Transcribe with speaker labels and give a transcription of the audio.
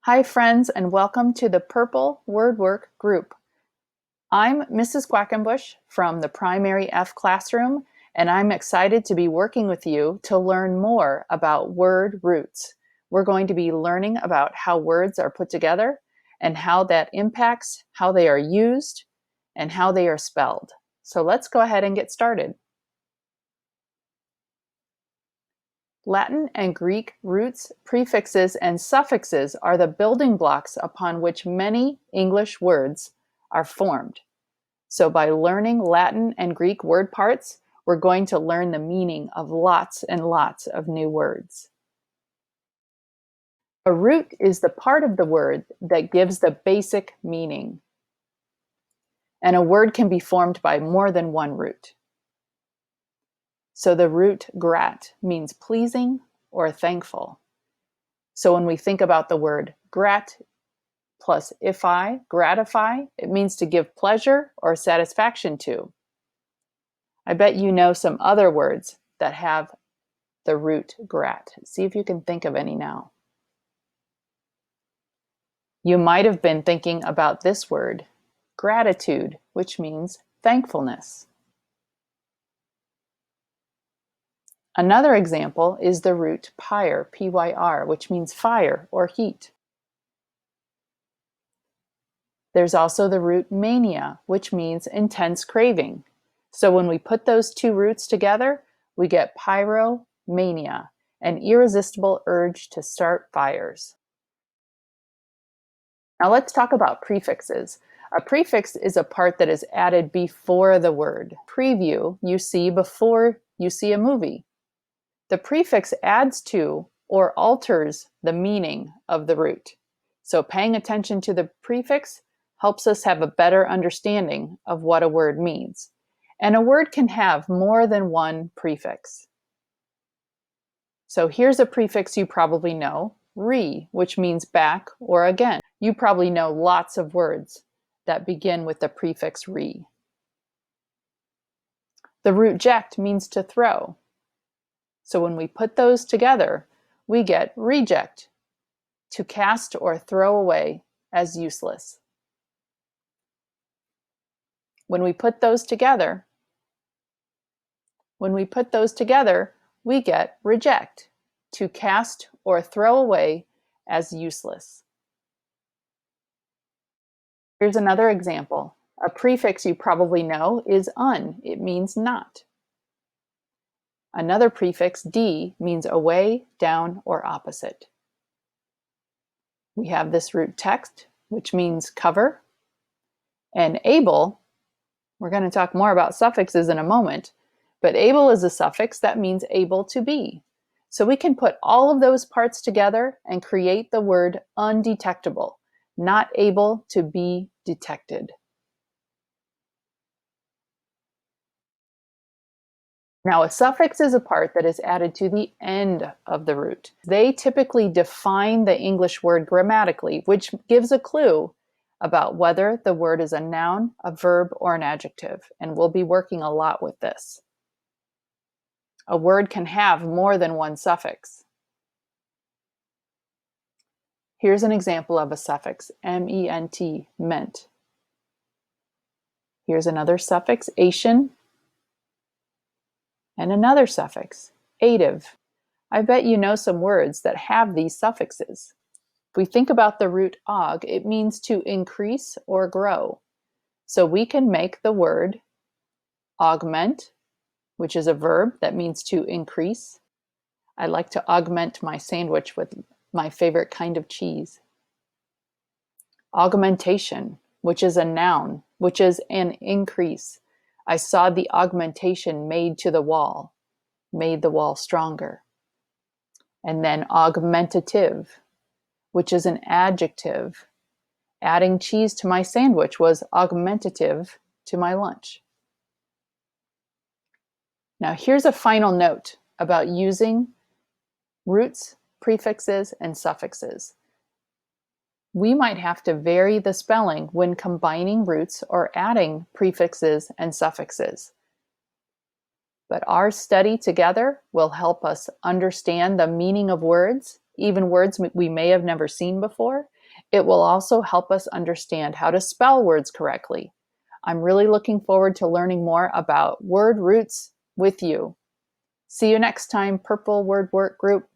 Speaker 1: Hi friends, and welcome to the Purple WordWork group. I'm Mrs. Quackenbush from the Primary F classroom, and I'm excited to be working with you to learn more about word roots. We're going to be learning about how words are put together and how that impacts how they are used and how they are spelled. So let's go ahead and get started. Latin and Greek roots, prefixes, and suffixes are the building blocks upon which many English words are formed. So by learning Latin and Greek word parts, we're going to learn the meaning of lots and lots of new words. A root is the part of the word that gives the basic meaning. And a word can be formed by more than one root. So the root grat means pleasing or thankful. So when we think about the word grat plus ify, gratify, it means to give pleasure or satisfaction to. I bet you know some other words that have the root grat. See if you can think of any now. You might have been thinking about this word, gratitude, which means thankfulness. Another example is the root pyr, P-Y-R, which means fire or heat. There's also the root mania, which means intense craving. So when we put those two roots together, we get pyromania, an irresistible urge to start fires. Now let's talk about prefixes. A prefix is a part that is added before the word. Preview you see before you see a movie. The prefix adds to or alters the meaning of the root. So paying attention to the prefix helps us have a better understanding of what a word means. And a word can have more than one prefix. So here's a prefix you probably know, re, which means back or again. You probably know lots of words that begin with the prefix re. The root ject means to throw. So when we put those together, we get reject, to cast or throw away as useless. When we put those together, we get reject, to cast or throw away as useless. Here's another example. A prefix you probably know is un. It means not. Another prefix, d, means away, down, or opposite. We have this root text, which means cover. And able, we're going to talk more about suffixes in a moment, but able is a suffix that means able to be. So we can put all of those parts together and create the word undetectable, not able to be detected. Now, a suffix is a part that is added to the end of the root. They typically define the English word grammatically, which gives a clue about whether the word is a noun, a verb, or an adjective, and we'll be working a lot with this. A word can have more than one suffix. Here's an example of a suffix, ment, meant. Here's another suffix, ation, and another suffix, ative. I bet you know some words that have these suffixes. If we think about the root aug, it means to increase or grow. So we can make the word augment, which is a verb that means to increase. I like to augment my sandwich with my favorite kind of cheese. Augmentation, which is a noun, which is an increase. I saw the augmentation made to the wall, made the wall stronger. And then augmentative, which is an adjective. Adding cheese to my sandwich was augmentative to my lunch. Now here's a final note about using roots, prefixes, and suffixes. We might have to vary the spelling when combining roots or adding prefixes and suffixes. But our study together will help us understand the meaning of words, even words we may have never seen before, It will also help us understand how to spell words correctly. I'm really looking forward to learning more about word roots with you. See you next time, Purple Word Work Group.